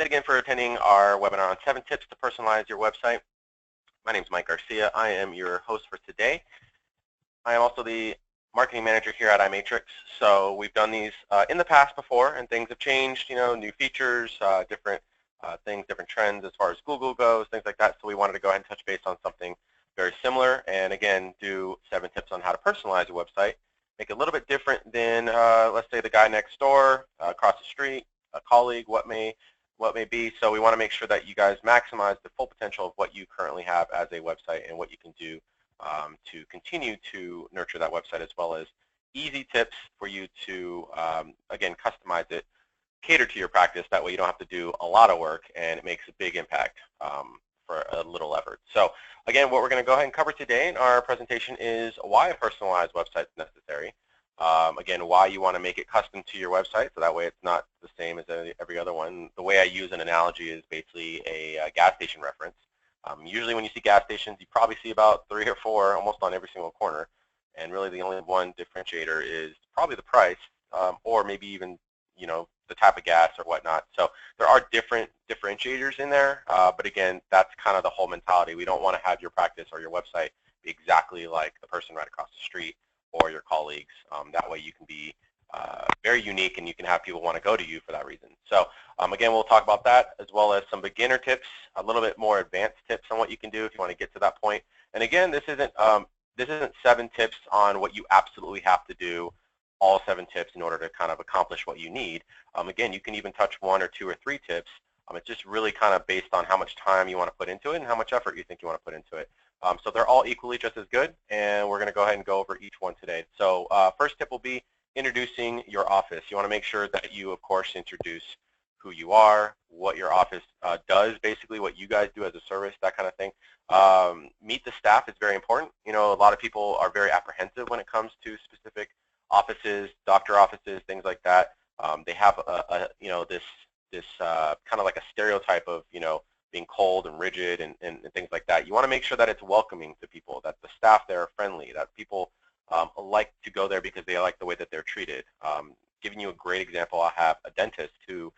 again for attending our webinar on 7 tips to personalize your website. My name is Mike Garcia. I am your host for today. I am also the marketing manager here at iMatrix. So we've done these in the past before, and things have changed, new features, different things, different trends as far as Google goes, things like that. So we wanted to go ahead and touch base on something very similar, and again, do 7 tips on how to personalize your website. Make it a little bit different than, let's say, the guy next door, across the street, a colleague, what may be. So we want to make sure that you guys maximize the full potential of what you currently have as a website and what you can do to continue to nurture that website, as well as easy tips for you to, again, customize it, cater to your practice. That way you don't have to do a lot of work, and it makes a big impact for a little effort. So again, what we're going to go ahead and cover today in our presentation is why a personalized website is necessary. Again, why you want to make it custom to your website, so that way it's not the same as every other one. The way I use an analogy is basically a gas station reference. Usually when you see gas stations, you probably see about 3 or 4 almost on every single corner, and really the only one differentiator is probably the price, or maybe even the type of gas or whatnot. So there are different differentiators in there, but again, that's kind of the whole mentality. We don't want to have your practice or your website be exactly like the person right across the street or your colleagues. That way you can be very unique, and you can have people want to go to you for that reason. So again, we'll talk about that, as well as some beginner tips, a little bit more advanced tips on what you can do if you want to get to that point. And again, this isn't 7 tips on what you absolutely have to do, all 7 tips in order to kind of accomplish what you need. Again, you can even touch 1 or 2 or 3 tips. It's just really kind of based on how much time you want to put into it and how much effort you think you want to put into it. So they're all equally just as good, and we're going to go ahead and go over each one today. So first tip will be introducing your office. You want to make sure that you, of course, introduce who you are, what your office does, basically what you guys do as a service, that kind of thing. Meet the staff is very important. A lot of people are very apprehensive when it comes to specific offices, doctor offices, things like that. They have this kind of like a stereotype of being cold and rigid and things like that. You want to make sure that it's welcoming to people, that the staff there are friendly, that people like to go there because they like the way that they're treated. Giving you a great example, I have a dentist who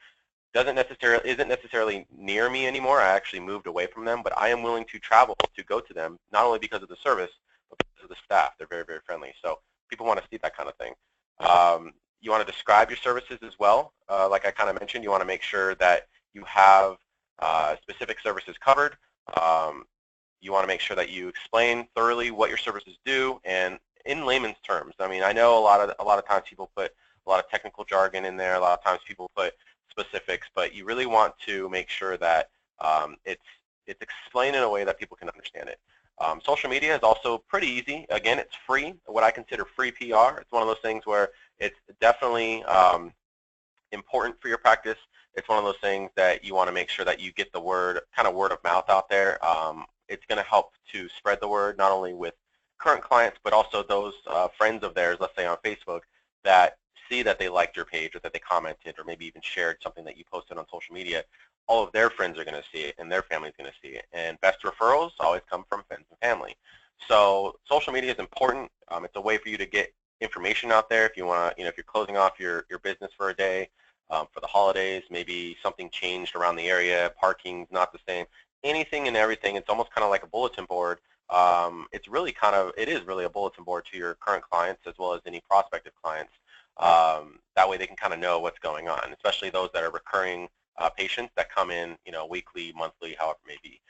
isn't necessarily near me anymore. I actually moved away from them, but I am willing to travel to go to them, not only because of the service, but because of the staff. They're very, very friendly. So people want to see that kind of thing. You want to describe your services as well. Like I kind of mentioned, you want to make sure that you have specific services covered. You want to make sure that you explain thoroughly what your services do, and in layman's terms. I mean, I know a lot of times people put a lot of technical jargon in there. A lot of times people put specifics, but you really want to make sure that it's explained in a way that people can understand it. Social media is also pretty easy. Again, it's free, what I consider free PR. It's one of those things where it's definitely important for your practice. It's one of those things that you want to make sure that you get the word of mouth out there. It's going to help to spread the word, not only with current clients, but also those friends of theirs, let's say on Facebook, that see that they liked your page, or that they commented, or maybe even shared something that you posted on social media. All of their friends are going to see it, and their family is going to see it. And best referrals always come from friends and family. So social media is important. It's a way for you to get information out there. If you want to, if you're closing off your business for a day, for the holidays, maybe something changed around the area, parking's not the same, anything and everything. It's almost kind of like a bulletin board. It is really a bulletin board to your current clients, as well as any prospective clients. That way they can kind of know what's going on, especially those that are recurring patients that come in, weekly, monthly, however it may be.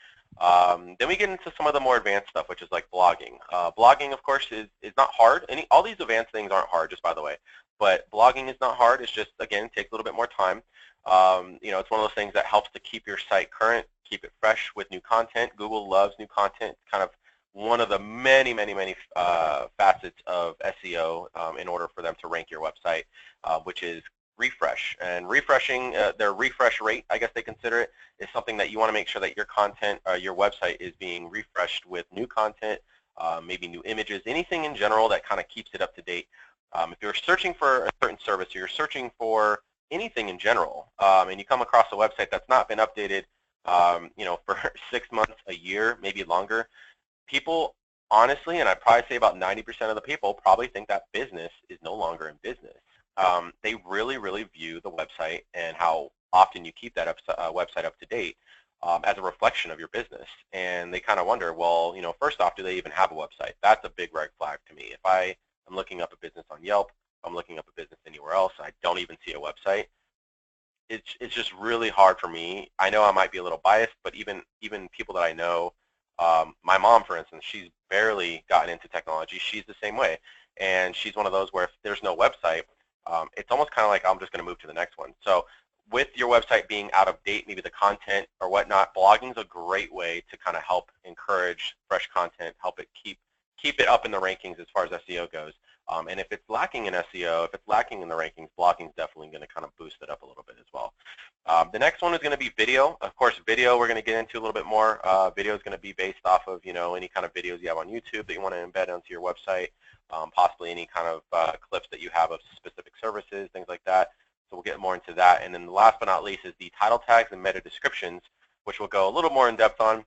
Then we get into some of the more advanced stuff, which is like blogging. Blogging, of course, is not hard. All these advanced things aren't hard, just by the way. But blogging is not hard. It's just, again, takes a little bit more time. It's one of those things that helps to keep your site current, keep it fresh with new content. Google loves new content. Kind of one of the many, many, many facets of SEO in order for them to rank your website, which is refresh. And refreshing, their refresh rate, I guess they consider it, is something that you want to make sure that your content, your website is being refreshed with new content, maybe new images, anything in general that kind of keeps it up to date. If you're searching for a certain service, or you're searching for anything in general, and you come across a website that's not been updated, for 6 months, a year, maybe longer, people, honestly, and I'd probably say about 90% of the people probably think that business is no longer in business. They really, really view the website and how often you keep that website up to date as a reflection of your business. And they kind of wonder, well, you know, first off, do they even have a website? That's a big red flag to me. If I am looking up a business on Yelp, if I'm looking up a business anywhere else, and I don't even see a website, it's just really hard for me. I know I might be a little biased, but even people that I know, my mom, for instance, she's barely gotten into technology. She's the same way, and she's one of those where if there's no website, it's almost kind of like I'm just going to move to the next one. So with your website being out of date, maybe the content or whatnot, blogging is a great way to kind of help encourage fresh content, help it keep it up in the rankings as far as SEO goes. And if it's lacking in SEO, if it's lacking in the rankings, blogging is definitely going to kind of boost it up a little bit as well. The next one is going to be video. Of course, video we're going to get into a little bit more. Video is going to be based off of, you know, any kind of videos you have on YouTube that you want to embed onto your website, possibly any kind of clips that you have of specific services, things like that. So we'll get more into that. And then the last but not least is the title tags and meta descriptions, which we'll go a little more in depth on.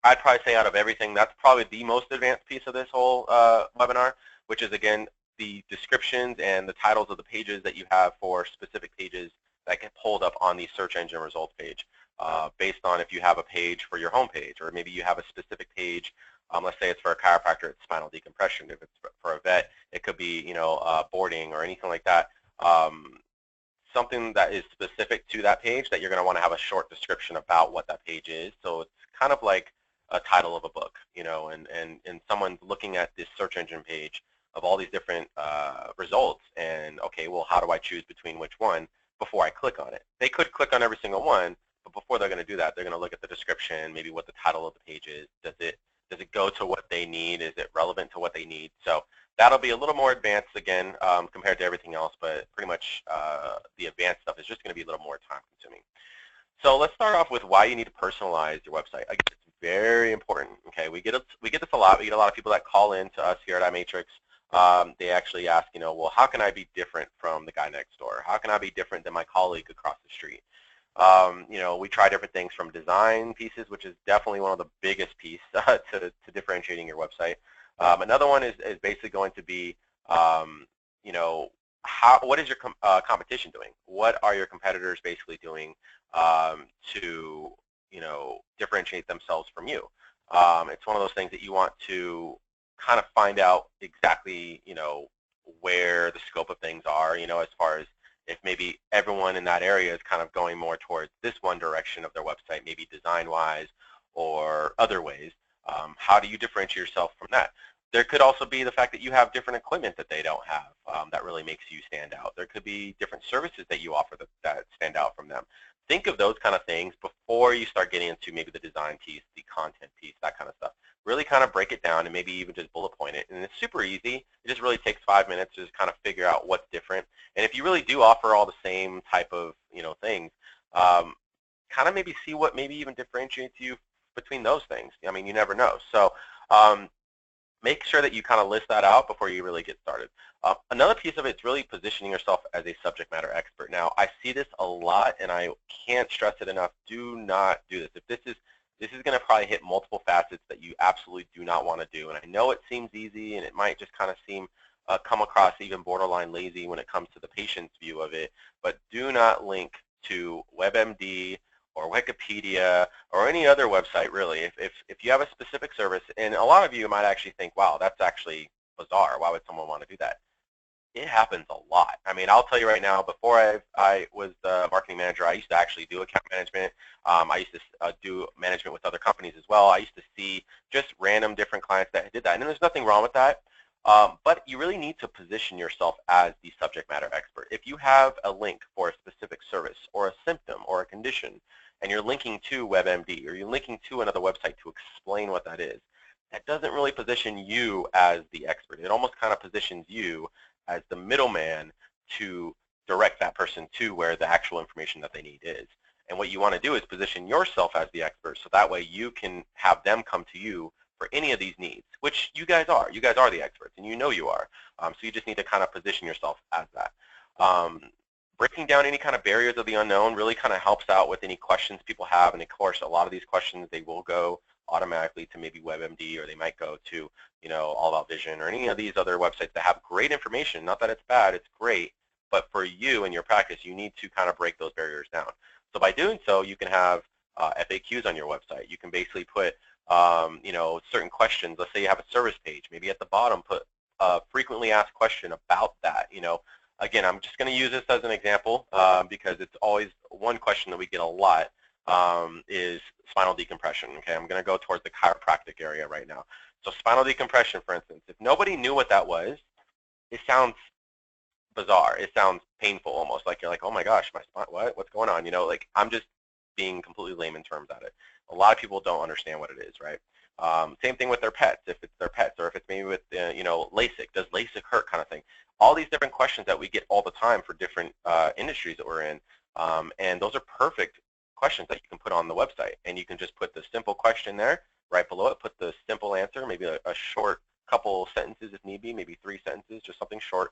I'd probably say out of everything, that's probably the most advanced piece of this whole webinar, which is, again, the descriptions and the titles of the pages that you have for specific pages that get pulled up on the search engine results page, based on if you have a page for your home page, or maybe you have a specific page. Let's say it's for a chiropractor, it's spinal decompression. If it's for a vet, it could be, you know, boarding or anything like that. Something that is specific to that page that you're going to want to have a short description about what that page is. So it's kind of like a title of a book, you know, and someone's looking at this search engine page of all these different results, and okay, well, how do I choose between which one before I click on it? They could click on every single one, but before they're going to do that, they're going to look at the description, maybe what the title of the page is. Does it go to what they need? Is it relevant to what they need? So that'll be a little more advanced again compared to everything else, but pretty much the advanced stuff is just going to be a little more time consuming. So let's start off with why you need to personalize your website. Again, it's very important. Okay, we get this a lot. We get a lot of people that call in to us here at iMatrix. They actually ask, you know, well, how can I be different from the guy next door? How can I be different than my colleague across the street? You know, we try different things from design pieces, which is definitely one of the biggest pieces to differentiating your website. Another one is basically going to be, you know, what is your competition doing? What are your competitors basically doing to, you know, differentiate themselves from you? It's one of those things that you want to kind of find out exactly, you know, where the scope of things are, you know, as far as if maybe everyone in that area is kind of going more towards this one direction of their website, maybe design-wise or other ways. How do you differentiate yourself from that? There could also be the fact that you have different equipment that they don't have that really makes you stand out. There could be different services that you offer that stand out from them. Think of those kind of things before you start getting into maybe the design piece, the content piece, that kind of stuff. Really kind of break it down and maybe even just bullet point it. And it's super easy. It just really takes 5 minutes to just kind of figure out what's different. And if you really do offer all the same type of, you know, things, kind of maybe see what maybe even differentiates you between those things. I mean, you never know. So make sure that you kind of list that out before you really get started. Another piece of it is really positioning yourself as a subject matter expert. Now, I see this a lot, and I can't stress it enough. Do not do this. If this is going to probably hit multiple facets that you absolutely do not want to do. And I know it seems easy, and it might just kind of seem come across even borderline lazy when it comes to the patient's view of it. But do not link to WebMD or Wikipedia or any other website, really. If you have a specific service, and a lot of you might actually think, wow, that's actually bizarre. Why would someone want to do that? It happens a lot. I mean, I'll tell you right now, before I was the marketing manager, I used to actually do account management. I used to do management with other companies as well. I used to see just random different clients that did that, and there's nothing wrong with that. But you really need to position yourself as the subject matter expert. If you have a link for a specific service or a symptom or a condition, and you're linking to WebMD or you're linking to another website to explain what that is, that doesn't really position you as the expert. It almost kind of positions you as the middleman to direct that person to where the actual information that they need is. And what you want to do is position yourself as the expert, so that way you can have them come to you for any of these needs, which you guys are. You guys are the experts, and you know you are. So you just need to kind of position yourself as that. Breaking down any kind of barriers of the unknown really kind of helps out with any questions people have. And of course, a lot of these questions, they will go automatically to maybe WebMD, or they might go to, you know, All About Vision or any of these other websites that have great information. Not that it's bad, it's great, But for you and your practice, you need to kind of break those barriers down. So by doing so, you can have FAQs on your website. You can basically put certain questions. Let's say you have a service page. Maybe at the bottom put a frequently asked question about that. Again, I'm just going to use this as an example because it's always one question that we get a lot is spinal decompression. Okay, I'm going to go towards the chiropractic area right now. So spinal decompression, for instance, if nobody knew what that was, it sounds bizarre. It sounds painful almost, like you're like, oh my gosh, my spine, what's going on? Like I'm just being completely layman terms at it. A lot of people don't understand what it is, right? Same thing with their pets, if it's their pets, or if it's maybe with, LASIK. Does LASIK hurt kind of thing? All these different questions that we get all the time for different industries that we're in, and those are perfect questions that you can put on the website. And you can just put the simple question there, right below it, put the simple answer, maybe a short couple sentences if need be, maybe 3 sentences, just something short.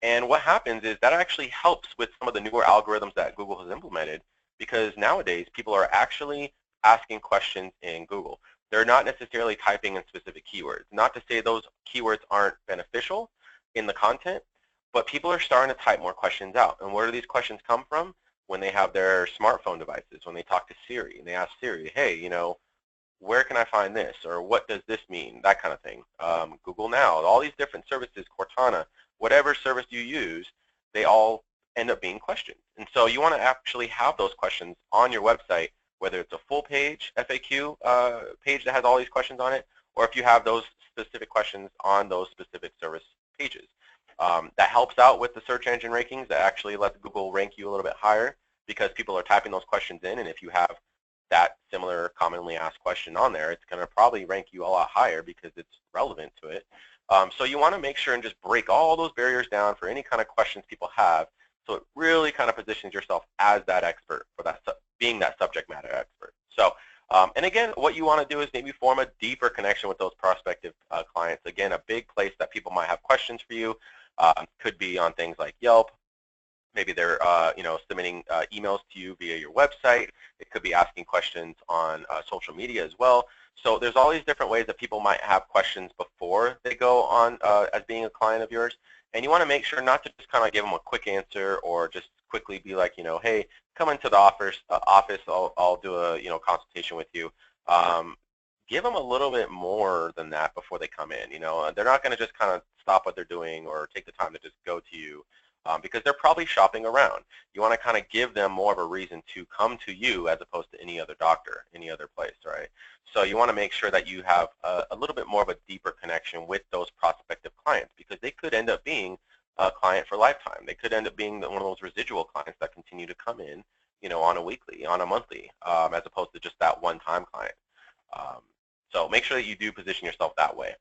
And what happens is that actually helps with some of the newer algorithms that Google has implemented, because nowadays people are actually asking questions in Google. They're not necessarily typing in specific keywords. Not to say those keywords aren't beneficial in the content, but people are starting to type more questions out. And where do these questions come from? When they have their smartphone devices, when they talk to Siri, and they ask Siri, hey, where can I find this? Or what does this mean? That kind of thing. Google Now, all these different services, Cortana, whatever service you use, they all end up being questions. And so you want to actually have those questions on your website, whether it's a full page FAQ page that has all these questions on it, or if you have those specific questions on those specific service pages. That helps out with the search engine rankings. That actually lets Google rank you a little bit higher because people are typing those questions in, and if you have that similar commonly asked question on there, it's going to probably rank you a lot higher because it's relevant to it. So you want to make sure and just break all those barriers down for any kind of questions people have, so it really kind of positions yourself as that expert, for that being that subject matter expert. So, and again, what you want to do is maybe form a deeper connection with those prospective clients. Again, a big place that people might have questions for you could be on things like Yelp. Maybe they're submitting emails to you via your website. It could be asking questions on social media as well. So there's all these different ways that people might have questions before they go on as being a client of yours. And you want to make sure not to just kind of give them a quick answer or just quickly be like, hey, come into the office. I'll do a consultation with you. Give them a little bit more than that before they come in. They're not going to just kind of stop what they're doing or take the time to just go to you. Because they're probably shopping around. You want to kind of give them more of a reason to come to you as opposed to any other doctor, any other place, right? So you want to make sure that you have a little bit more of a deeper connection with those prospective clients, because they could end up being a client for lifetime. They could end up being one of those residual clients that continue to come in, on a weekly, on a monthly, as opposed to just that one-time client. So make sure that you do position yourself that way.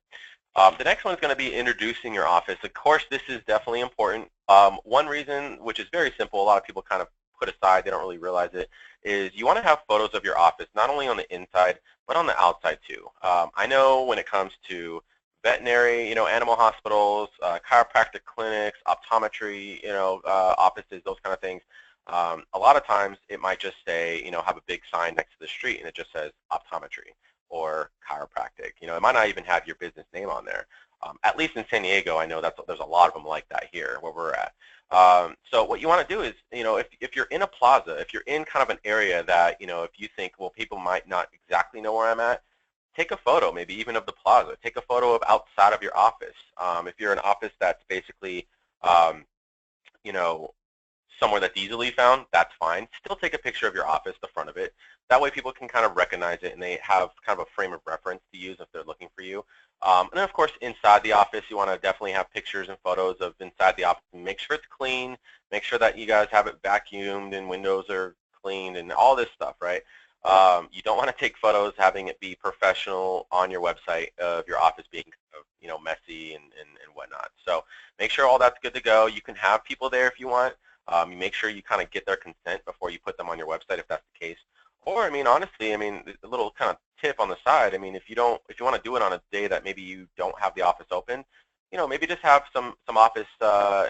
The next one is going to be introducing your office. Of course, this is definitely important. One reason, which is very simple, a lot of people kind of put aside, they don't really realize it, is you want to have photos of your office, not only on the inside, but on the outside too. I know when it comes to veterinary, animal hospitals, chiropractic clinics, optometry, offices, those kind of things, a lot of times it might just say, have a big sign next to the street and it just says optometry or chiropractic. It might not even have your business name on there. At least in San Diego, I know there's a lot of them like that here where we're at. So what you want to do is, if you're in a plaza, if you're in kind of an area that, if you think, well, people might not exactly know where I'm at, take a photo, maybe even of the plaza. Take a photo of outside of your office. If you're an office that's basically, somewhere that's easily found, that's fine. Still take a picture of your office, the front of it. That way people can kind of recognize it and they have kind of a frame of reference to use if they're looking for you. And then of course inside the office you want to definitely have pictures and photos of inside the office. Make sure it's clean, make sure that you guys have it vacuumed and windows are cleaned and all this stuff, right? You don't want to take photos having it be professional on your website of your office being messy and whatnot. So make sure all that's good to go. You can have people there if you want. You make sure you kind of get their consent before you put them on your website if that's the case. Or, honestly, a little kind of tip on the side, if you want to do it on a day that maybe you don't have the office open, maybe just have some office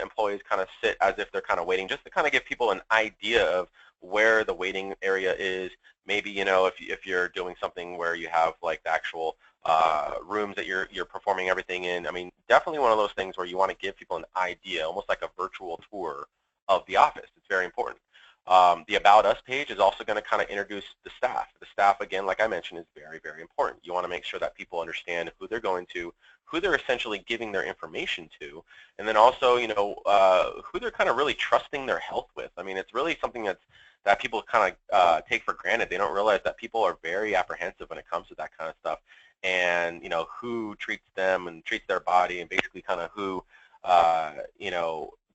employees kind of sit as if they're kind of waiting, just to kind of give people an idea of where the waiting area is. Maybe, if you're doing something where you have like the actual rooms that you're performing everything in. Definitely one of those things where you want to give people an idea, almost like a virtual tour of the office. It's very important. The About Us page is also going to kind of introduce the staff. The staff, again, like I mentioned, is very, very important. You want to make sure that people understand who they're going to, who they're essentially giving their information to, and then also, who they're kind of really trusting their health with. I mean, it's really something that people kind of take for granted. They don't realize that people are very apprehensive when it comes to that kind of stuff, and who treats them and treats their body, and basically kind of who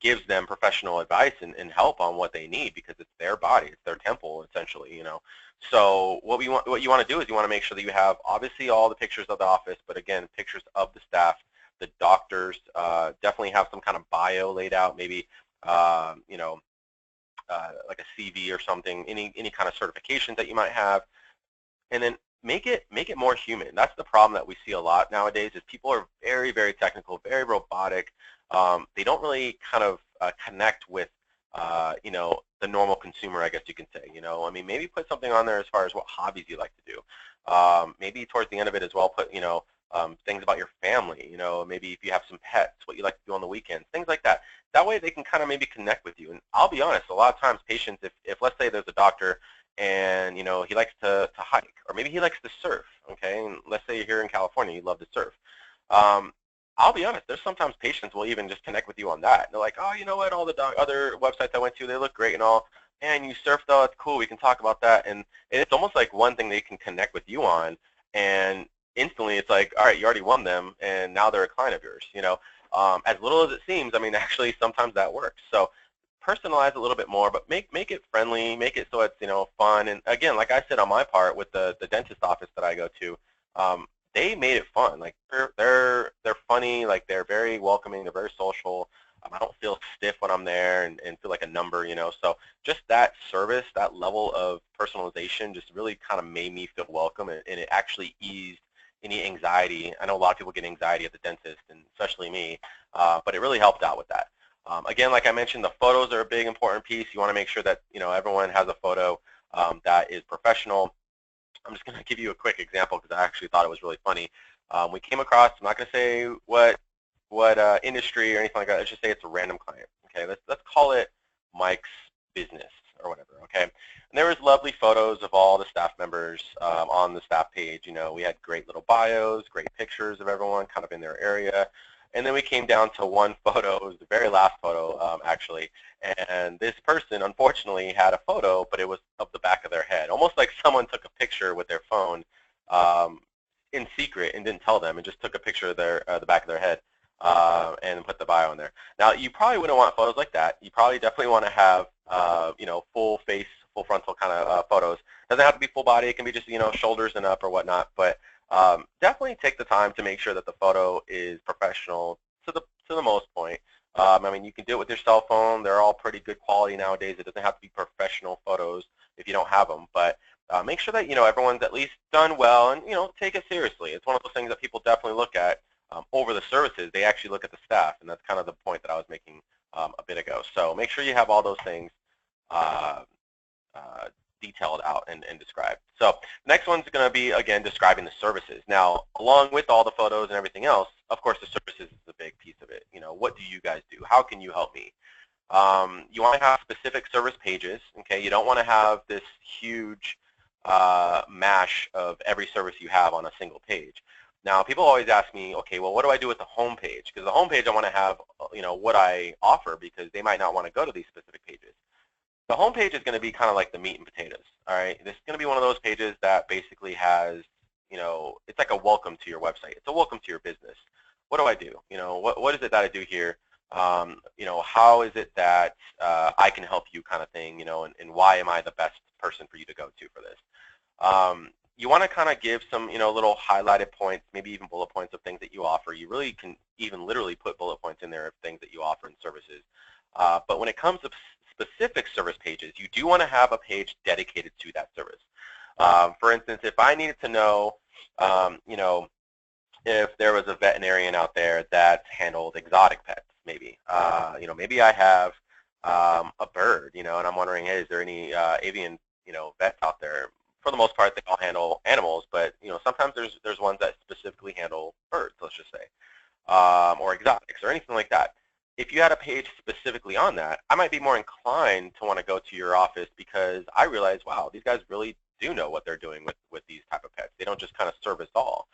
gives them professional advice and help on what they need, because it's their body, it's their temple, essentially. So what you want to do is you want to make sure that you have obviously all the pictures of the office, but again, pictures of the staff, the doctors. Definitely have some kind of bio laid out, maybe like a CV or something, any kind of certifications that you might have, and then make it more human. That's the problem that we see a lot nowadays, is people are very, very technical, very robotic. They don't really kind of connect with the normal consumer, I guess you can say. I mean, maybe put something on there as far as what hobbies you like to do. Maybe towards the end of it as well, put things about your family. Maybe if you have some pets, what you like to do on the weekends, things like that. That way they can kind of maybe connect with you. And I'll be honest, a lot of times patients, if let's say there's a doctor and he likes to hike, or maybe he likes to surf, okay, and let's say you're here in California, you love to surf. I'll be honest, there's sometimes patients will even just connect with you on that. They're like, oh, you know what, all the other websites I went to, they look great and all, and you surf though, it's cool, we can talk about that. And it's almost like one thing they can connect with you on, and instantly it's like, all right, you already won them, and now they're a client of yours. As little as it seems, I mean, actually sometimes that works. So personalize a little bit more, but make it friendly, make it so it's fun. And again, like I said on my part with the dentist office that I go to, they made it fun. Like they're funny, like they're very welcoming, they're very social. I don't feel stiff when I'm there and feel like a number, So just that service, that level of personalization just really kind of made me feel welcome, and it actually eased any anxiety. I know a lot of people get anxiety at the dentist, and especially me, but it really helped out with that. Again, like I mentioned, the photos are a big important piece. You want to make sure that everyone has a photo that is professional. I'm just going to give you a quick example because I actually thought it was really funny. We came across, I'm not going to say what industry or anything like that. Let's just say it's a random client. Okay, let's call it Mike's business or whatever. Okay, and there was lovely photos of all the staff members on the staff page. We had great little bios, great pictures of everyone kind of in their area. And then we came down to one photo. It was the very last photo, actually. And this person, unfortunately, had a photo, but it was of the back of their head. Almost like someone took a picture with their phone in secret and didn't tell them, and just took a picture of the back of their head and put the bio in there. Now, you probably wouldn't want photos like that. You probably definitely want to have, full face, full frontal kind of photos. It doesn't have to be full body. It can be just, shoulders and up or whatnot. But definitely take the time to make sure that the photo is professional to the most point. I mean, you can do it with your cell phone. They're all pretty good quality nowadays. It doesn't have to be professional photos if you don't have them. But make sure that everyone's at least done well, and take it seriously. It's one of those things that people definitely look at over the services. They actually look at the staff, and that's kind of the point that I was making a bit ago. So make sure you have all those things detailed out and described. So the next one's going to be, again, describing the services. Now, along with all the photos and everything else, of course, the services is a big piece of it. What do you guys do? How can you help me? You want to have specific service pages. Okay, you don't want to have this huge mash of every service you have on a single page. Now, people always ask me, okay, well, what do I do with the home page? Because the home page, I want to have, what I offer, because they might not want to go to these specific pages. The home page is going to be kind of like the meat and potatoes, all right? This is going to be one of those pages that basically has, it's like a welcome to your website. It's a welcome to your business. What do I do? What is it that I do here? How is it that I can help you, kind of thing, and why am I the best person for you to go to for this? You want to kind of give some, little highlighted points, maybe even bullet points of things that you offer. You really can even literally put bullet points in there of things that you offer in services. But when it comes to specific service pages, you do want to have a page dedicated to that service. For instance, if I needed to know, if there was a veterinarian out there that handled exotic pets, maybe, maybe I have a bird, and I'm wondering, hey, is there any avian, vets out there? For the most part, they all handle animals, but sometimes there's ones that specifically handle birds, let's just say, or exotics or anything like that. If you had a page specifically on that, I might be more inclined to want to go to your office because I realize, wow, these guys really do know what they're doing with these type of pets. They don't just kind of service all.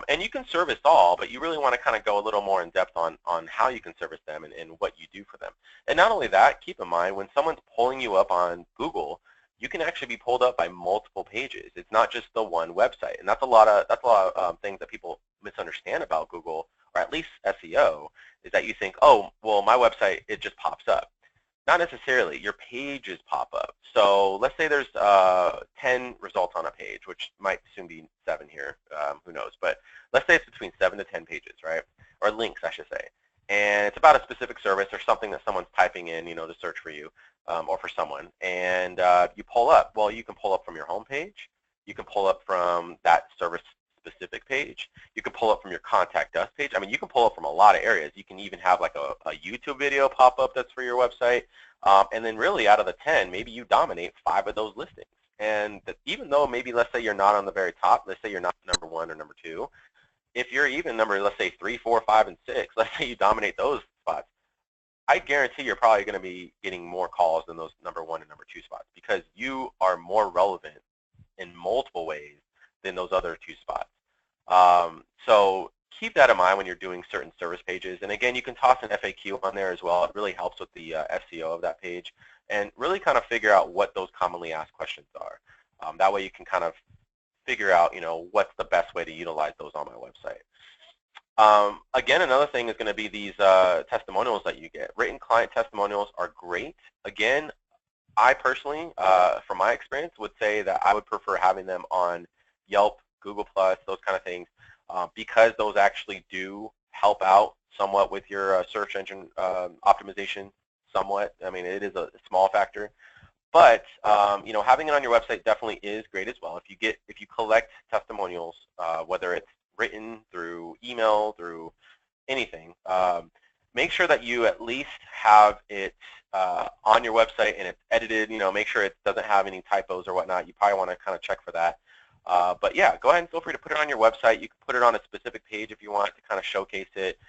And you can service all, but you really want to kind of go a little more in depth on how you can service them and what you do for them. And not only that, keep in mind when someone's pulling you up on Google, you can actually be pulled up by multiple pages. It's not just the one website, and that's a lot of things that people misunderstand about Google, or at least SEO, is that you think, oh, well, my website, it just pops up. Not necessarily. Your pages pop up. So let's say there's 10 results on a page, which might soon be 7 here. Who knows? But let's say it's between 7 to 10 pages, right? Or links, I should say. And it's about a specific service or something that someone's typing in, to search for you or for someone. And you pull up. Well, you can pull up from your home page. You can pull up from that service specific page. You can pull up from your contact us page. I mean, you can pull up from a lot of areas. You can even have like a YouTube video pop up that's for your website. And then really out of the 10, maybe you dominate 5 of those listings. And even though maybe let's say you're not on the very top, let's say you're not number 1 or number 2, if you're even number, let's say 3, 4, 5, and 6, let's say you dominate those spots, I guarantee you're probably going to be getting more calls than those number 1 and number 2 spots because you are more relevant in multiple ways than those other 2 spots. So keep that in mind when you're doing certain service pages. And again, you can toss an FAQ on there as well. It really helps with the SEO of that page and really kind of figure out what those commonly asked questions are. That way you can kind of figure out, what's the best way to utilize those on my website. Again, another thing is going to be these testimonials that you get. Written client testimonials are great. Again, I personally, from my experience, would say that I would prefer having them on Yelp, Google+, those kind of things, because those actually do help out somewhat with your search engine optimization, somewhat. I mean, it is a small factor. But having it on your website definitely is great as well. If you collect testimonials, whether it's written through email, through anything, make sure that you at least have it on your website and it's edited. Make sure it doesn't have any typos or whatnot. You probably want to kind of check for that. But yeah, go ahead and feel free to put it on your website. You can put it on a specific page if you want to kind of showcase it.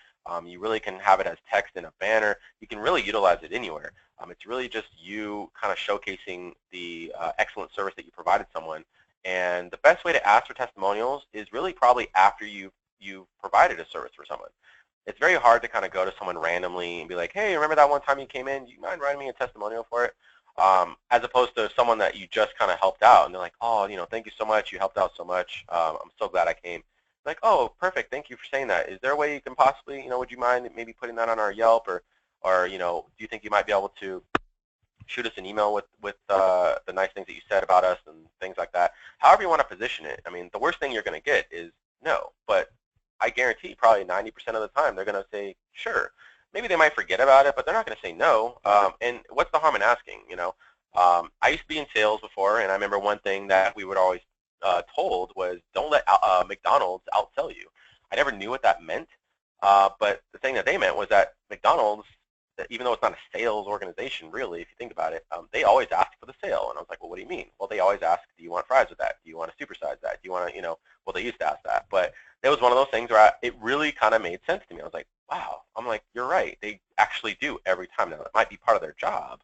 You really can have it as text in a banner. You can really utilize it anywhere. It's really just you kind of showcasing the excellent service that you provided someone. And the best way to ask for testimonials is really probably after you've provided a service for someone. It's very hard to kind of go to someone randomly and be like, hey, remember that one time you came in? Do you mind writing me a testimonial for it? As opposed to someone that you just kind of helped out, and they're like, oh, thank you so much. You helped out so much. I'm so glad I came. Like, oh, perfect. Thank you for saying that. Is there a way you can possibly, would you mind maybe putting that on our Yelp, or do you think you might be able to shoot us an email with the nice things that you said about us and things like that? However you want to position it. I mean, the worst thing you're going to get is no, but I guarantee probably 90% of the time they're going to say sure. Maybe they might forget about it, but they're not going to say no. And what's the harm in asking? I used to be in sales before, and I remember one thing that we would always told was don't let McDonald's outsell you. I never knew what that meant, but the thing that they meant was that McDonald's, even though it's not a sales organization really, if you think about it, they always ask for the sale. And I was like, well, what do you mean? Well, they always ask, do you want fries with that? Do you want to supersize that? Do you want to, well, they used to ask that. But it was one of those things where it really kind of made sense to me. I was like, wow. I'm like, you're right. They actually do every time. Now, it might be part of their job,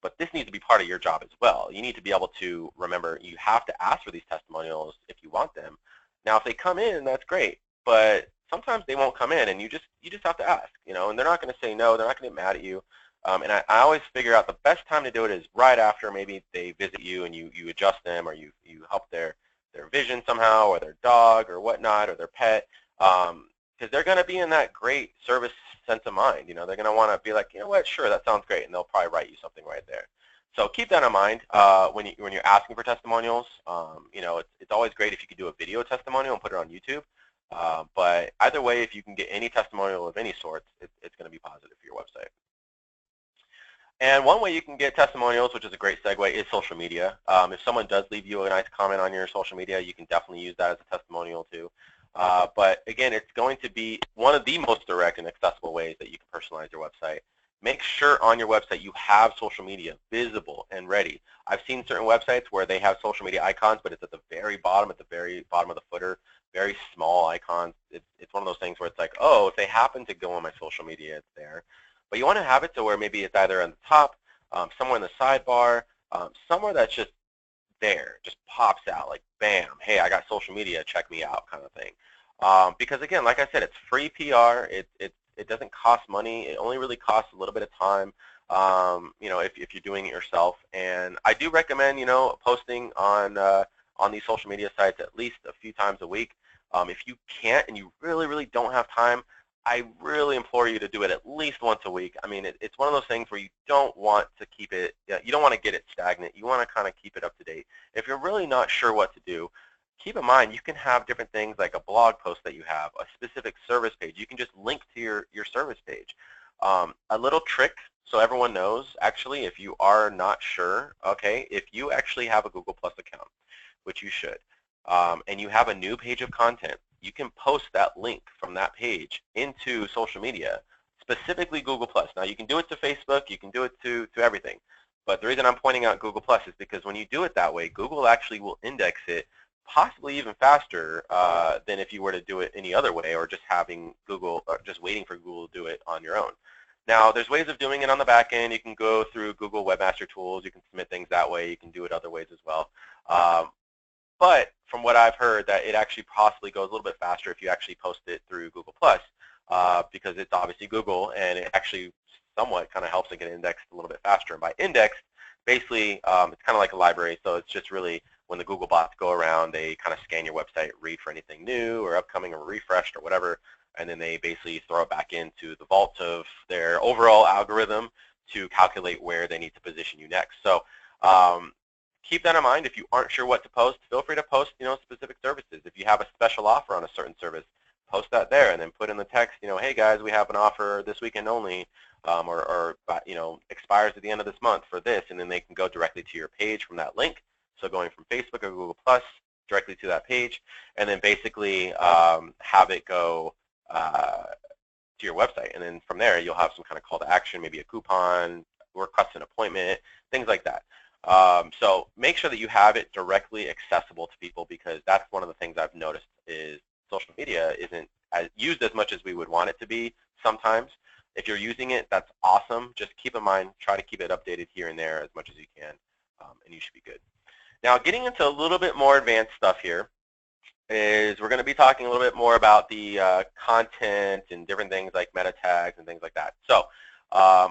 but this needs to be part of your job as well. You need to be able to remember you have to ask for these testimonials if you want them. Now, if they come in, that's great, but sometimes they won't come in, and you just have to ask, and they're not going to say no. They're not going to get mad at you. And I always figure out the best time to do it is right after maybe they visit you and you adjust them, or you help their vision somehow, or their dog or whatnot, or their pet, because they're going to be in that great service sense of mind. They're going to want to be like, you know what, sure, that sounds great, and they'll probably write you something right there. So keep that in mind when you're asking for testimonials. It's always great if you could do a video testimonial and put it on YouTube. But either way, if you can get any testimonial of any sort, it's going to be positive for your website. And one way you can get testimonials, which is a great segue, is social media. If someone does leave you a nice comment on your social media, you can definitely use that as a testimonial too. But again, it's going to be one of the most direct and accessible ways that you can personalize your website. Make sure on your website you have social media visible and ready. I've seen certain websites where they have social media icons, but it's at the very bottom of the footer, very small icons. It's one of those things where it's like, oh, if they happen to go on my social media, it's there. But you want to have it to where maybe it's either on the top, somewhere in the sidebar, somewhere that's just there, just pops out like bam, hey, I got social media, check me out kind of thing. Because again, like I said, it's free PR. It doesn't cost money. It only really costs a little bit of time. If you're doing it yourself. And I do recommend, posting on these social media sites at least a few times a week. If you can't and you really, really don't have time, I really implore you to do it at least once a week. I mean, it's one of those things where you don't want to keep it, you don't want to get it stagnant. You want to kind of keep it up to date. If you're really not sure what to do, keep in mind you can have different things like a blog post that you have, a specific service page. You can just link to your service page. A little trick so everyone knows, actually, if you are not sure, okay, if you actually have a Google Plus account, which you should, and you have a new page of content, you can post that link from that page into social media, specifically Google Plus. Now, you can do it to Facebook, you can do it to everything, but the reason I'm pointing out Google Plus is because when you do it that way, Google actually will index it possibly even faster than if you were to do it any other way, or just having Google, or just waiting for Google to do it on your own. Now, there's ways of doing it on the back end. You can go through Google Webmaster Tools. You can submit things that way. You can do it other ways as well. But from what I've heard, that it actually possibly goes a little bit faster if you actually post it through Google Plus, because it's obviously Google, and it actually somewhat kind of helps it get indexed a little bit faster. And by indexed, basically, it's kind of like a library. So it's just really when the Google bots go around, they kind of scan your website, read for anything new or upcoming or refreshed or whatever, and then they basically throw it back into the vault of their overall algorithm to calculate where they need to position you next. So keep that in mind. If you aren't sure what to post, feel free to post, specific services. If you have a special offer on a certain service, post that there, and then put in the text, hey guys, we have an offer this weekend only, or expires at the end of this month for this, and then they can go directly to your page from that link. So going from Facebook or Google Plus directly to that page, and then basically have it go to your website, and then from there you'll have some kind of call to action, maybe a coupon, request an appointment, things like that. So make sure that you have it directly accessible to people, because that's one of the things I've noticed is social media isn't used as much as we would want it to be sometimes. If you're using it, that's awesome. Just keep in mind, try to keep it updated here and there as much as you can, and you should be good. Now, getting into a little bit more advanced stuff here is we're going to be talking a little bit more about the content and different things like meta tags and things like that. So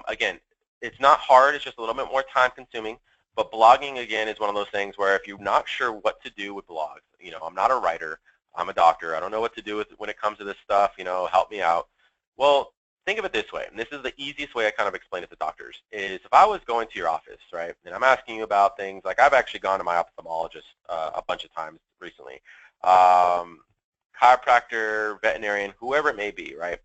again, it's not hard. It's just a little bit more time consuming. But blogging, again, is one of those things where if you're not sure what to do with blogs, I'm not a writer, I'm a doctor, I don't know what to do with when it comes to this stuff, help me out. Well, think of it this way, and this is the easiest way I kind of explain it to doctors, is if I was going to your office, right, and I'm asking you about things, like I've actually gone to my ophthalmologist a bunch of times recently, chiropractor, veterinarian, whoever it may be, right?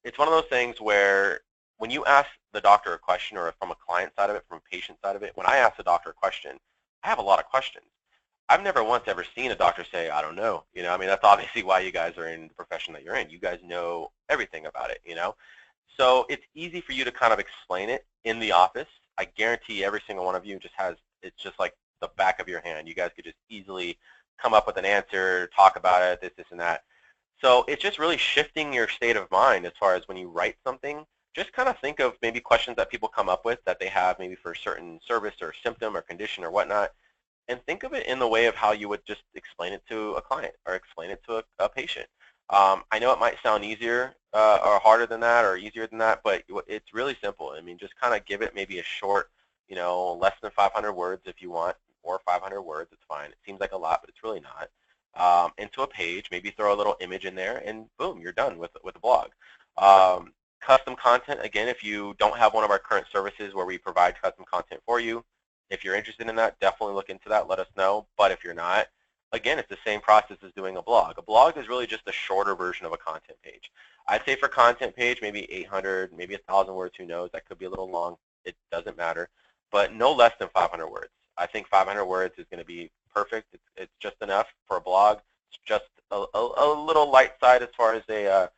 It's one of those things where when you ask the doctor a question, or from a client side of it, from a patient side of it, when I ask the doctor a question, I have a lot of questions. I've never once ever seen a doctor say, I don't know. I mean, that's obviously why you guys are in the profession that you're in. You guys know everything about it, So it's easy for you to kind of explain it in the office. I guarantee every single one of you it's just like the back of your hand. You guys could just easily come up with an answer, talk about it, this, and that. So it's just really shifting your state of mind as far as when you write something. Just kind of think of maybe questions that people come up with that they have maybe for a certain service or symptom or condition or whatnot, and think of it in the way of how you would just explain it to a client or explain it to a patient. I know it might sound easier or harder than that, or easier than that, but it's really simple. I mean, just kind of give it maybe a short, less than 500 words if you want, or 500 words, it's fine. It seems like a lot, but it's really not. Into a page, maybe throw a little image in there, and boom, you're done with a blog. Custom content, again, if you don't have one of our current services where we provide custom content for you, if you're interested in that, definitely look into that, let us know. But if you're not, again, it's the same process as doing a blog. A blog is really just a shorter version of a content page. I'd say for content page, maybe 800, maybe 1,000 words, who knows, that could be a little long, it doesn't matter, but no less than 500 words. I think 500 words is going to be perfect. It's just enough for a blog. It's just a little light side as far as a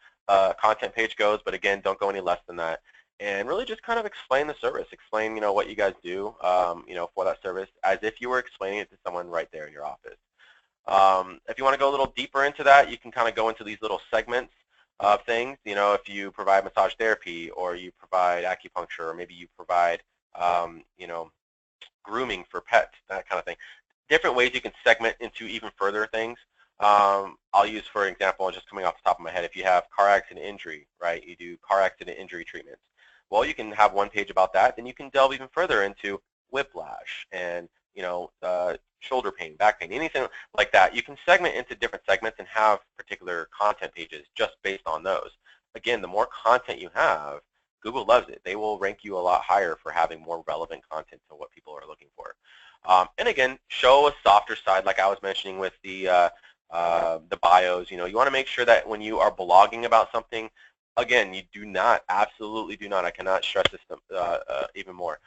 content page goes, but again, don't go any less than that. And really just kind of explain the service, explain, what you guys do, for that service, as if you were explaining it to someone right there in your office. If you want to go a little deeper into that, you can kind of go into these little segments. of things. You know, if you provide massage therapy, or you provide acupuncture, or maybe you provide, you know, grooming for pets, that kind of thing. Different ways you can segment into even further things. I'll use, for example, just coming off the top of my head, if you have car accident injury, right, you do car accident injury treatments. Well, you can have one page about that. Then you can delve even further into whiplash and, you know, shoulder pain, back pain, anything like that. You can segment into different segments and have particular content pages just based on those. Again, the more content you have, Google loves it. They will rank you a lot higher for having more relevant content to what people are looking for. And again, show a softer side, like I was mentioning with the bios. You know, you want to make sure that when you are blogging about something, again, you do not, absolutely do not, I cannot stress this even more.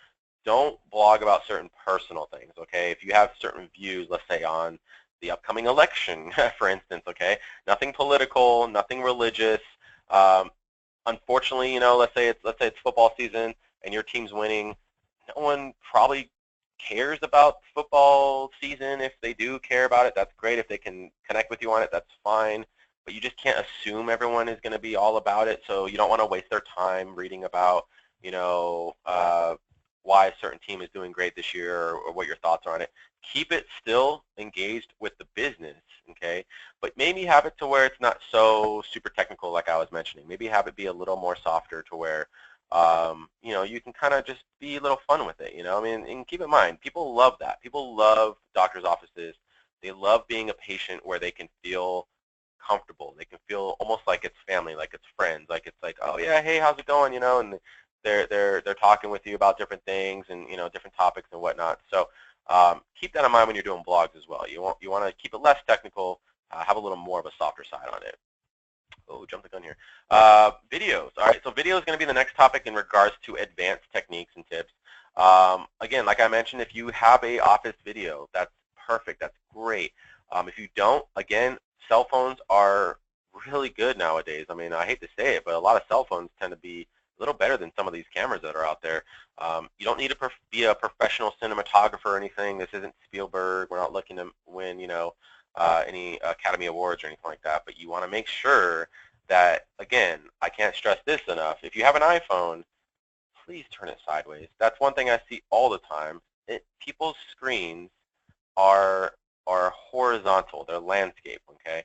Don't blog about certain personal things, okay? If you have certain views, let's say on the upcoming election, for instance, okay? Nothing political, nothing religious. Unfortunately, you know, let's say it's football season and your team's winning. No one probably cares about football season. If they do care about it, that's great. If they can connect with you on it, that's fine. But you just can't assume everyone is going to be all about it. So you don't want to waste their time reading about, you know, why a certain team is doing great this year, or what your thoughts are on it. Keep it still engaged with the business, okay? But maybe have it to where it's not so super technical like I was mentioning. Maybe have it be a little more softer to where, you know, you can kind of just be a little fun with it, you know? I mean, and keep in mind, people love that. People love doctor's offices. They love being a patient where they can feel comfortable. They can feel almost like it's family, like it's friends, like it's like, oh yeah, hey, how's it going, you know? And they're talking with you about different things and, you know, different topics and whatnot. So keep that in mind when you're doing blogs as well. You want to keep it less technical, have a little more of a softer side on it. Oh, jump the gun here. Videos. All right, so video is going to be the next topic in regards to advanced techniques and tips. Again, like I mentioned, if you have a office video, that's perfect. That's great. If you don't, again, cell phones are really good nowadays. I mean, I hate to say it, but a lot of cell phones tend to be a little better than some of these cameras that are out there. You don't need to be a professional cinematographer or anything. This isn't Spielberg. We're not looking to win, you know, any Academy Awards or anything like that. But you want to make sure that, again, I can't stress this enough. If you have an iPhone, please turn it sideways. That's one thing I see all the time. People's screens are horizontal. They're landscape. Okay,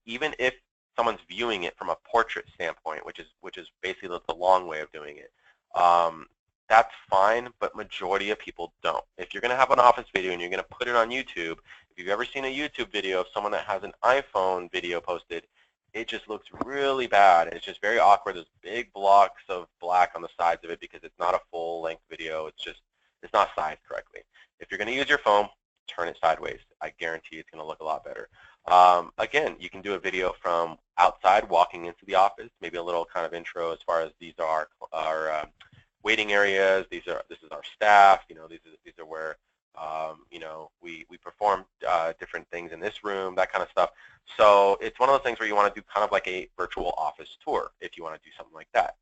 even if someone's viewing it from a portrait standpoint, which is basically the long way of doing it, that's fine, but majority of people don't. If you're going to have an office video and you're going to put it on YouTube, if you've ever seen a YouTube video of someone that has an iPhone video posted, it just looks really bad. It's just very awkward. There's big blocks of black on the sides of it because it's not a full-length video. It's not sized correctly. If you're going to use your phone, turn it sideways. I guarantee it's going to look a lot better. Again, you can do a video from outside walking into the office, maybe a little kind of intro as far as these are our waiting areas. This is our staff. You know, these are where you know, we perform different things in this room, that kind of stuff. So it's one of those things where you want to do kind of like a virtual office tour if you want to do something like that.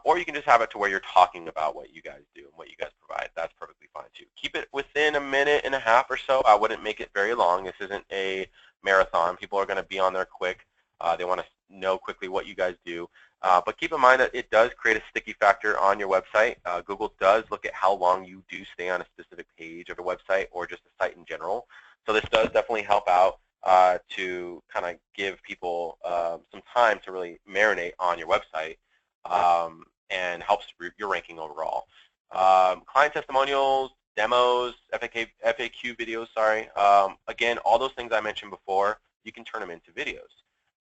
Or you can just have it to where you're talking about what you guys do and what you guys provide. That's perfectly fine too. Keep it within a minute and a half or so. I wouldn't make it very long. This isn't a marathon. People are going to be on there quick. They want to know quickly what you guys do. But keep in mind that it does create a sticky factor on your website. Google does look at how long you do stay on a specific page of a website or just a site in general. So this does definitely help out to kind of give people some time to really marinate on your website, and helps your ranking overall. Client testimonials, demos, FAQ videos, sorry. Again, all those things I mentioned before, you can turn them into videos.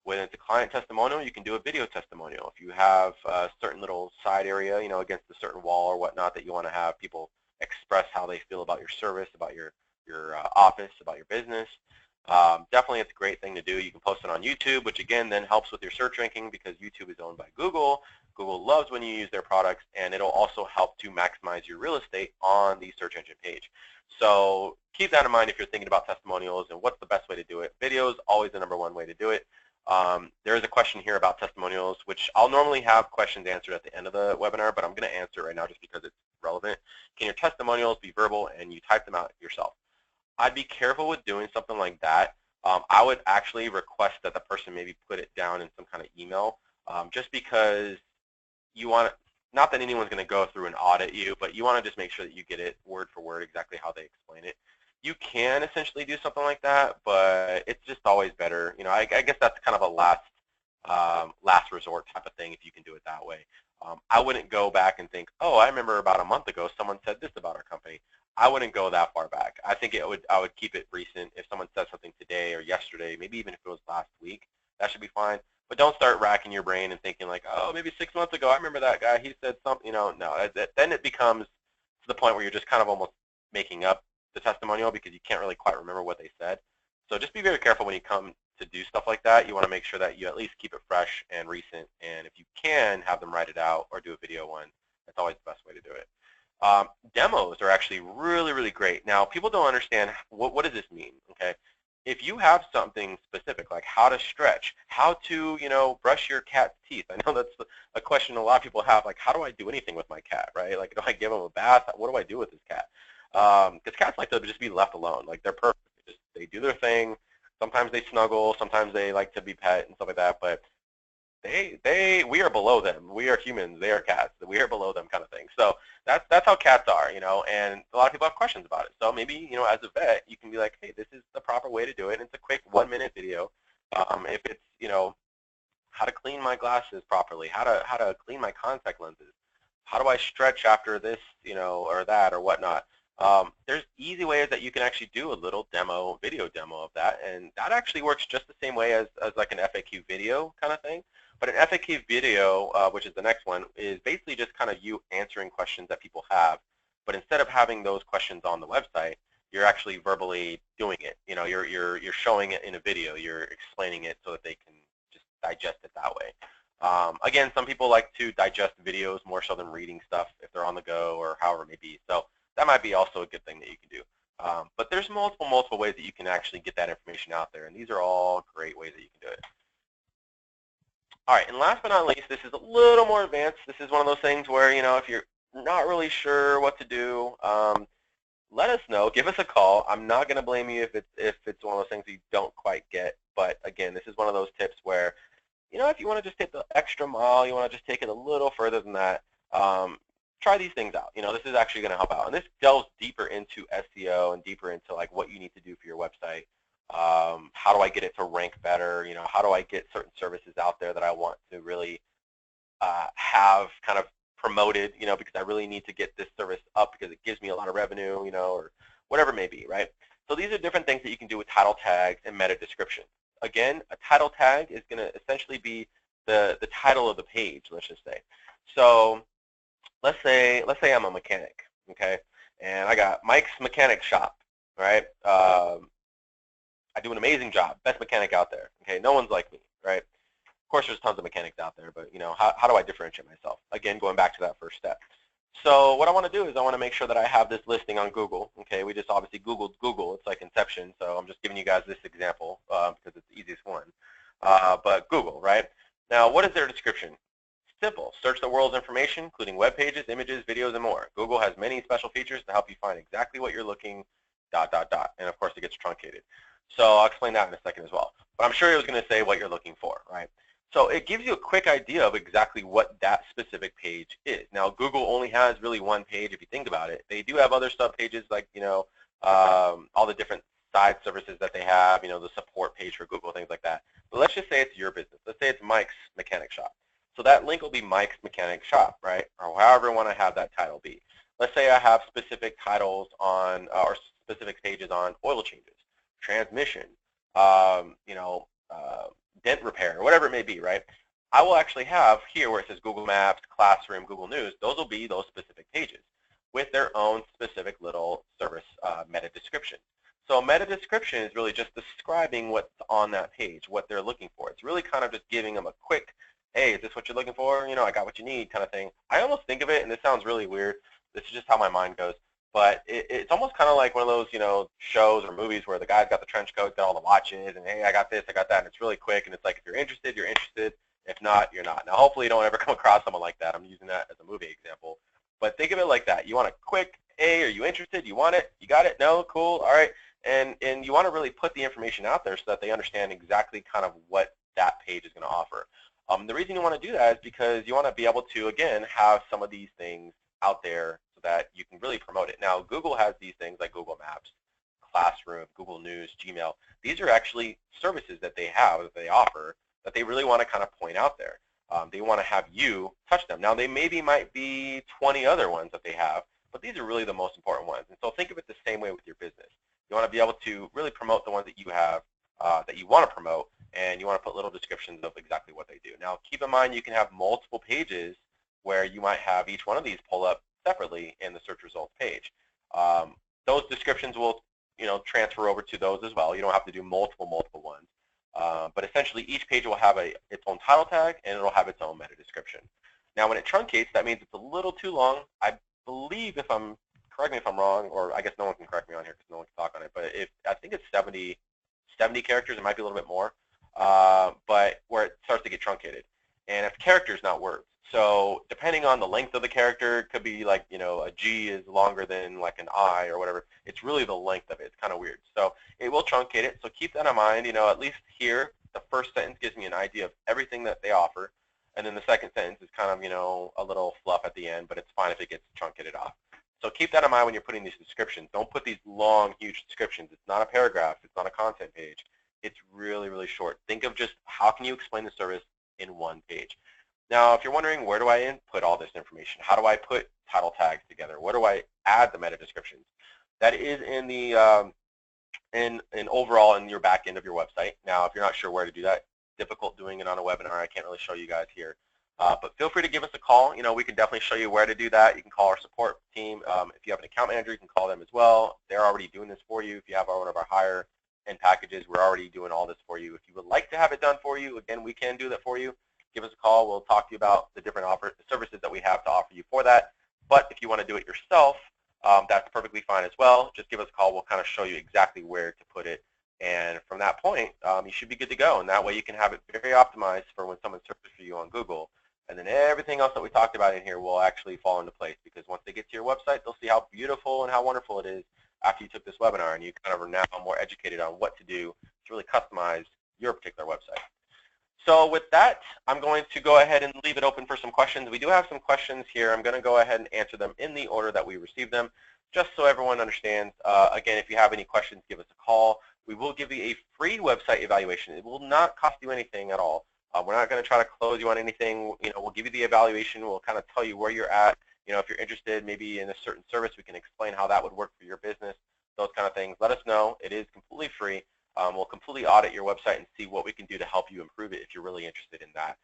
When it's a client testimonial, you can do a video testimonial. If you have a certain little side area, you know, against a certain wall or whatnot that you want to have people express how they feel about your service, about your office, about your business, definitely it's a great thing to do. You can post it on YouTube, which again then helps with your search ranking because YouTube is owned by Google. Google loves when you use their products, and it'll also help to maximize your real estate on the search engine page. So keep that in mind if you're thinking about testimonials and what's the best way to do it. Video is always the #1 way to do it. There is a question here about testimonials, which I'll normally have questions answered at the end of the webinar, but I'm going to answer right now just because it's relevant. Can your testimonials be verbal and you type them out yourself? I'd be careful with doing something like that I would actually request that the person maybe put it down in some kind of email, just because you want, not that anyone's going to go through and audit you, but you want to just make sure that you get it word for word exactly how they explain it. You can essentially do something like that, but it's just always better. I guess that's kind of a last resort type of thing if you can do it that way. I wouldn't go back and think, oh, I remember about a month ago someone said this about our company. I wouldn't go that far back. I think I would keep it recent. If someone said something today or yesterday, maybe even if it was last week, that should be fine. But don't start racking your brain and thinking like, oh, maybe 6 months ago I remember that guy. He said something. No. Then it becomes to the point where you're just kind of almost making up the testimonial because you can't really quite remember what they said. So just be very careful when you come to do stuff like that. You want to make sure that you at least keep it fresh and recent. And if you can, have them write it out or do a video one. That's always the best way to do it. Demos are actually really, really great. Now, people don't understand what does this mean, okay? If you have something specific, like how to stretch, how to, brush your cat's teeth. I know that's a question a lot of people have, like, how do I do anything with my cat, right? Like, do I give him a bath? What do I do with this cat? Because cats like to just be left alone. Like, they're perfect. They do their thing. Sometimes they snuggle. Sometimes they like to be pet and stuff like that. But we are below them. We are humans. They are cats. We are below them, kind of thing. So that's how cats are, And a lot of people have questions about it. So maybe, as a vet, you can be like, hey, this is the proper way to do it. And it's a quick 1-minute video. If it's, how to clean my glasses properly, how to clean my contact lenses, how do I stretch after this, or that, or whatnot. There's easy ways that you can actually do a little video demo of that, and that actually works just the same way as like an FAQ video kind of thing. But an FAQ video, which is the next one, is basically just kind of you answering questions that people have. But instead of having those questions on the website, you're actually verbally doing it. You're showing it in a video. You're explaining it so that they can just digest it that way. Again, some people like to digest videos more so than reading stuff if they're on the go or however it may be. So that might be also a good thing that you can do. But there's multiple ways that you can actually get that information out there, and these are all great ways that you can do it. All right, and last but not least, this is a little more advanced. This is one of those things where, if you're not really sure what to do, let us know. Give us a call. I'm not going to blame you if it's one of those things you don't quite get. But again, this is one of those tips where, if you want to just take the extra mile, you want to just take it a little further than that, try these things out. This is actually going to help out. And this delves deeper into SEO and deeper into like what you need to do for your website. How do I get it to rank better? How do I get certain services out there that I want to really have kind of promoted, because I really need to get this service up because it gives me a lot of revenue, or whatever it may be, right? So these are different things that you can do with title tags and meta description. Again, a title tag is going to essentially be the title of the page, let's just say. So let's say I'm a mechanic, okay, and I got Mike's Mechanic Shop, right? I do an amazing job, best mechanic out there, okay? No one's like me, right? Of course, there's tons of mechanics out there, but how do I differentiate myself? Again, going back to that first step. So what I want to do is I want to make sure that I have this listing on Google. Okay, we just obviously Googled Google. It's like Inception, so I'm just giving you guys this example because it's the easiest one. But Google, right? Now, what is their description? Simple. Search the world's information, including web pages, images, videos, and more. Google has many special features to help you find exactly what you're looking, ... And of course, it gets truncated. So I'll explain that in a second as well. But I'm sure it was going to say what you're looking for, right? So it gives you a quick idea of exactly what that specific page is. Now, Google only has really one page if you think about it. They do have other sub pages like, all the different side services that they have, the support page for Google, things like that. But let's just say it's your business. Let's say it's Mike's Mechanic Shop. So that link will be Mike's Mechanic Shop, right? Or however I want to have that title be. Let's say I have specific titles on, or specific pages on oil changes, transmission, dent repair, whatever it may be, right? I will actually have here where it says Google Maps, Classroom, Google News, those will be those specific pages with their own specific little service meta description. So a meta description is really just describing what's on that page, what they're looking for. It's really kind of just giving them a quick, hey, is this what you're looking for? I got what you need kind of thing. I almost think of it, and this sounds really weird, this is just how my mind goes, but it's almost kind of like one of those, shows or movies where the guy's got the trench coat, got all the watches, and hey, I got this, I got that, and it's really quick, and it's like if you're interested, you're interested. If not, you're not. Now, hopefully you don't ever come across someone like that. I'm using that as a movie example. But think of it like that. You want a quick, hey, are you interested? You want it? You got it? No? Cool. All right. and you want to really put the information out there so that they understand exactly kind of what that page is going to offer. The reason you want to do that is because you want to be able to, again, have some of these things out there so that you can really promote it. Now, Google has these things like Google Maps, Classroom, Google News, Gmail. These are actually services that they have, that they offer, that they really want to kind of point out there. They want to have you touch them. Now, they might be 20 other ones that they have, but these are really the most important ones. And so think of it the same way with your business. You want to be able to really promote the ones that you have, that you want to promote, and you want to put little descriptions of exactly what they do. Now, keep in mind you can have multiple pages where you might have each one of these pull up separately in the search results page. Those descriptions will, transfer over to those as well. You don't have to do multiple ones. But essentially, each page will have its own title tag, and it'll have its own meta description. Now, when it truncates, that means it's a little too long. I believe, correct me if I'm wrong, or I guess no one can correct me on here because no one can talk on it, but I think it's 70 characters. It might be a little bit more, but where it starts to get truncated. And it's characters, not words. So depending on the length of the character, it could be like, a G is longer than like an I or whatever. It's really the length of it. It's kind of weird. So it will truncate it. So keep that in mind. At least here, the first sentence gives me an idea of everything that they offer. And then the second sentence is kind of, a little fluff at the end, but it's fine if it gets truncated off. So keep that in mind when you're putting these descriptions. Don't put these long, huge descriptions. It's not a paragraph. It's not a content page. It's really, really short. Think of just how can you explain the service in one page. Now, if you're wondering, where do I input all this information? How do I put title tags together? Where do I add the meta descriptions? That is in the overall in your back end of your website. Now, if you're not sure where to do that, difficult doing it on a webinar. I can't really show you guys here. But feel free to give us a call. We can definitely show you where to do that. You can call our support team. If you have an account manager, you can call them as well. They're already doing this for you. If you have one of our higher end packages, we're already doing all this for you. If you would like to have it done for you, again, we can do that for you. Give us a call. We'll talk to you about the different services that we have to offer you for that. But if you want to do it yourself, that's perfectly fine as well. Just give us a call. We'll kind of show you exactly where to put it. And from that point, you should be good to go. And that way you can have it very optimized for when someone searches for you on Google. And then everything else that we talked about in here will actually fall into place, because once they get to your website, they'll see how beautiful and how wonderful it is after you took this webinar, and you kind of are now more educated on what to do to really customize your particular website. So with that, I'm going to go ahead and leave it open for some questions. We do have some questions here. I'm going to go ahead and answer them in the order that we received them, just so everyone understands. Again, if you have any questions, give us a call. We will give you a free website evaluation. It will not cost you anything at all. We're not going to try to close you on anything. We'll give you the evaluation. We'll kind of tell you where you're at. If you're interested maybe in a certain service, we can explain how that would work for your business, those kind of things. Let us know. It is completely free. We'll completely audit your website and see what we can do to help you improve it if you're really interested in that.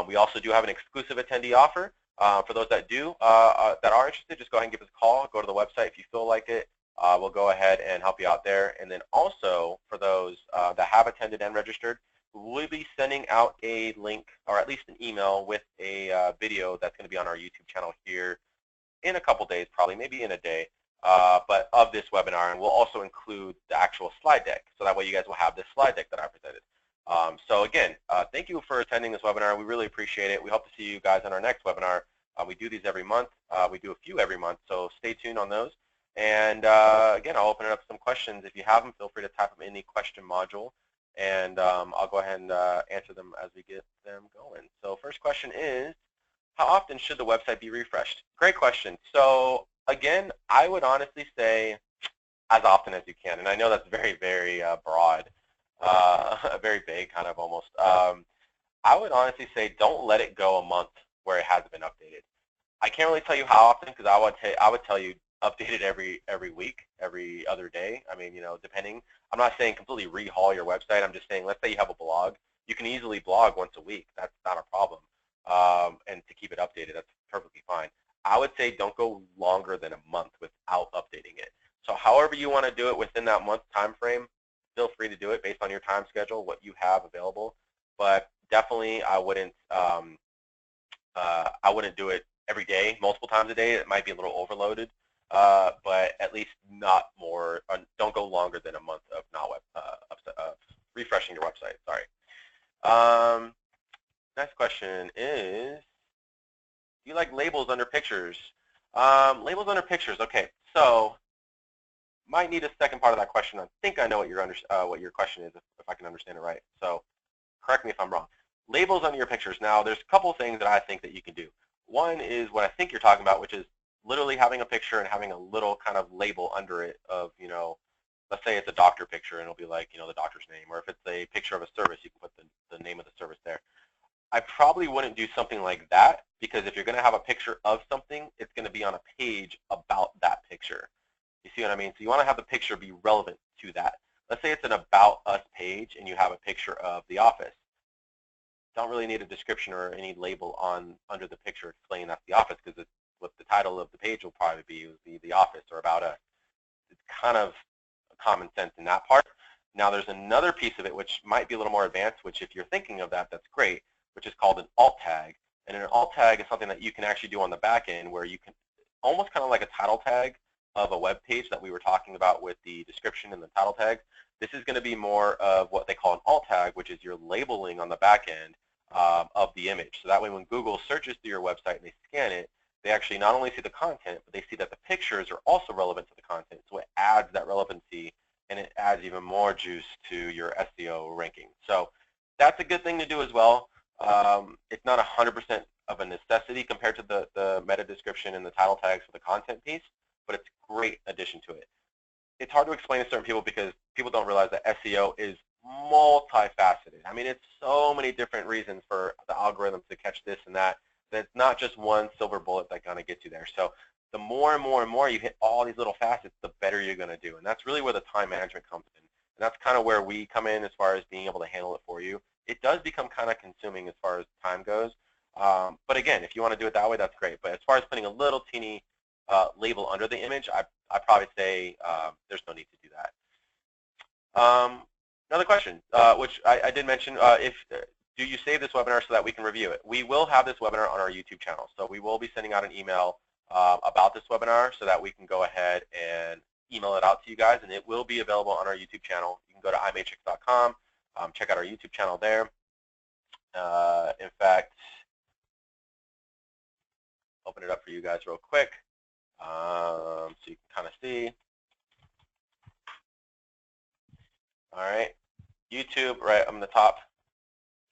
We also do have an exclusive attendee offer for those that are interested. Just go ahead and give us a call. Go to the website if you feel like it. We'll go ahead and help you out there. And then also for those that have attended and registered, we'll be sending out a link, or at least an email, with a video that's going to be on our YouTube channel here in a couple days, probably maybe in a day. But of this webinar, and we'll also include the actual slide deck, so that way you guys will have this slide deck that I presented. So again, thank you for attending this webinar. We really appreciate it. We hope to see you guys on our next webinar. We do these every month. We do a few every month, so stay tuned on those. And again, I'll open it up to some questions. If you have them, feel free to type them in the question module, and I'll go ahead and answer them as we get them going. So first question is, how often should the website be refreshed? Great question. So again, I would honestly say as often as you can. And I know that's very, very broad, very vague kind of almost. I would honestly say don't let it go a month where it hasn't been updated. I can't really tell you how often, because I would tell you update it every week, every other day. I mean, depending. I'm not saying completely rehaul your website. I'm just saying, let's say you have a blog. You can easily blog once a week. That's not a problem. And to keep it updated, that's perfectly fine. I would say don't go longer than a month without updating it. So however you want to do it within that month time frame, feel free to do it based on your time schedule, what you have available. But definitely, I wouldn't do it every day, multiple times a day. It might be a little overloaded, but at least not more. Don't go longer than a month of refreshing your website. Sorry. Next question is, do you like labels under pictures? Labels under pictures. Okay, so might need a second part of that question. I think I know what your question is, if I can understand it right. So correct me if I'm wrong. Labels under your pictures. Now, there's a couple of things that I think that you can do. One is what I think you're talking about, which is literally having a picture and having a little kind of label under it of, let's say it's a doctor picture and it'll be like, the doctor's name, or if it's a picture of a service, you can put the name of the service there. I probably wouldn't do something like that, because if you're going to have a picture of something, it's going to be on a page about that picture. You see what I mean? So you want to have the picture be relevant to that. Let's say it's an About Us page and you have a picture of the office. Don't really need a description or any label under the picture explaining that's the office, because what the title of the page will probably be the office or About Us. It's kind of common sense in that part. Now there's another piece of it which might be a little more advanced, which if you're thinking of that, that's great, which is called an alt tag. And an alt tag is something that you can actually do on the back end, where you can almost kind of like a title tag of a web page that we were talking about with the description and the title tag. This is going to be more of what they call an alt tag, which is your labeling on the back end of the image. So that way when Google searches through your website and they scan it, they actually not only see the content, but they see that the pictures are also relevant to the content. So it adds that relevancy, and it adds even more juice to your SEO ranking. So that's a good thing to do as well. It's not 100% of a necessity compared to the meta description and the title tags for the content piece, but it's a great addition to it. It's hard to explain to certain people because people don't realize that SEO is multifaceted. I mean, it's so many different reasons for the algorithm to catch this and that. It's not just one silver bullet that kind of gets you there. So the more and more and more you hit all these little facets, the better you're going to do. And that's really where the time management comes in. And that's kind of where we come in as far as being able to handle it for you. It does become kind of consuming as far as time goes. But again, if you want to do it that way, that's great. But as far as putting a little teeny label under the image, I probably say there's no need to do that. Another question, which I did mention, do you save this webinar so that we can review it? We will have this webinar on our YouTube channel. So we will be sending out an email about this webinar so that we can go ahead and email it out to you guys, and it will be available on our YouTube channel. You can go to iMatrix.com, check out our YouTube channel there. In fact, open it up for you guys real quick so you can kind of see. All right, YouTube right on the top,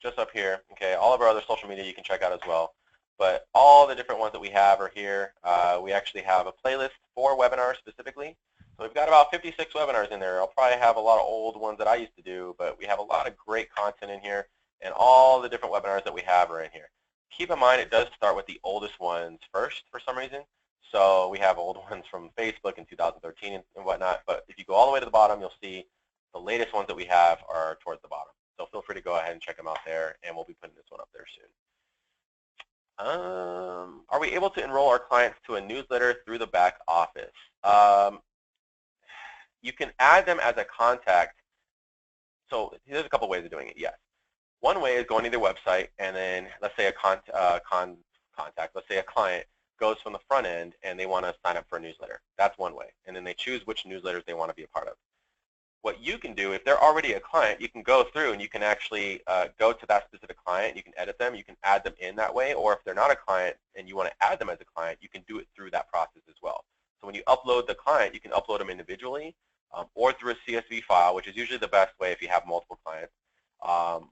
just up here. Okay, all of our other social media you can check out as well. But all the different ones that we have are here. We actually have a playlist for webinars specifically. So we've got about 56 webinars in there. I'll probably have a lot of old ones that I used to do, but we have a lot of great content in here, and all the different webinars that we have are in here. Keep in mind, it does start with the oldest ones first for some reason. So we have old ones from Facebook in 2013 and whatnot, but if you go all the way to the bottom, you'll see the latest ones that we have are towards the bottom. So feel free to go ahead and check them out there, and we'll be putting this one up there soon. Are we able to enroll our clients to a newsletter through the back office? You can add them as a contact. So there's a couple ways of doing it, yes. One way is going to their website, and then let's say a let's say a client goes from the front end and they want to sign up for a newsletter. That's one way. And then they choose which newsletters they want to be a part of. What you can do, if they're already a client, you can go through and you can actually go to that specific client. You can edit them. You can add them in that way. Or if they're not a client and you want to add them as a client, you can do it through that process as well. So when you upload the client, you can upload them individually or through a CSV file, which is usually the best way if you have multiple clients.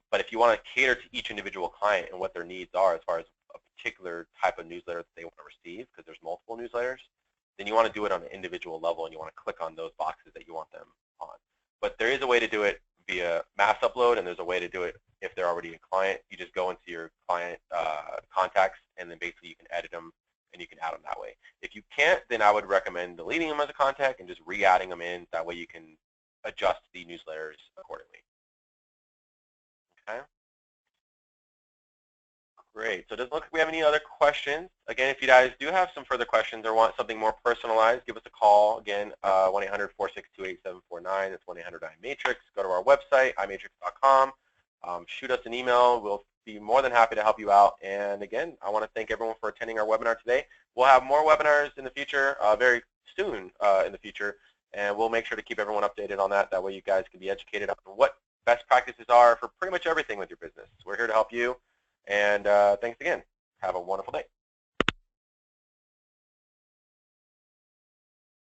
But if you want to cater to each individual client and what their needs are as far as a particular type of newsletter that they want to receive, because there's multiple newsletters, then you want to do it on an individual level, and you want to click on those boxes that you want them on. But there is a way to do it via mass upload, and there's a way to do it if they're already a client. You just go into your client contacts, and then basically you can edit them, and you can add them that way. If you can't, then I would recommend deleting them as a contact and just re-adding them in. That way you can adjust the newsletters accordingly. Okay. Great. So it doesn't look like we have any other questions. Again, if you guys do have some further questions or want something more personalized, give us a call. Again, 1-800-462-8749. That's 1-800-iMatrix. Go to our website, iMatrix.com. Shoot us an email. We'll be more than happy to help you out. And again, I want to thank everyone for attending our webinar today. We'll have more webinars in the future, very soon in the future, and we'll make sure to keep everyone updated on that. That way you guys can be educated on what best practices are for pretty much everything with your business. We're here to help you. And thanks again. Have a wonderful day.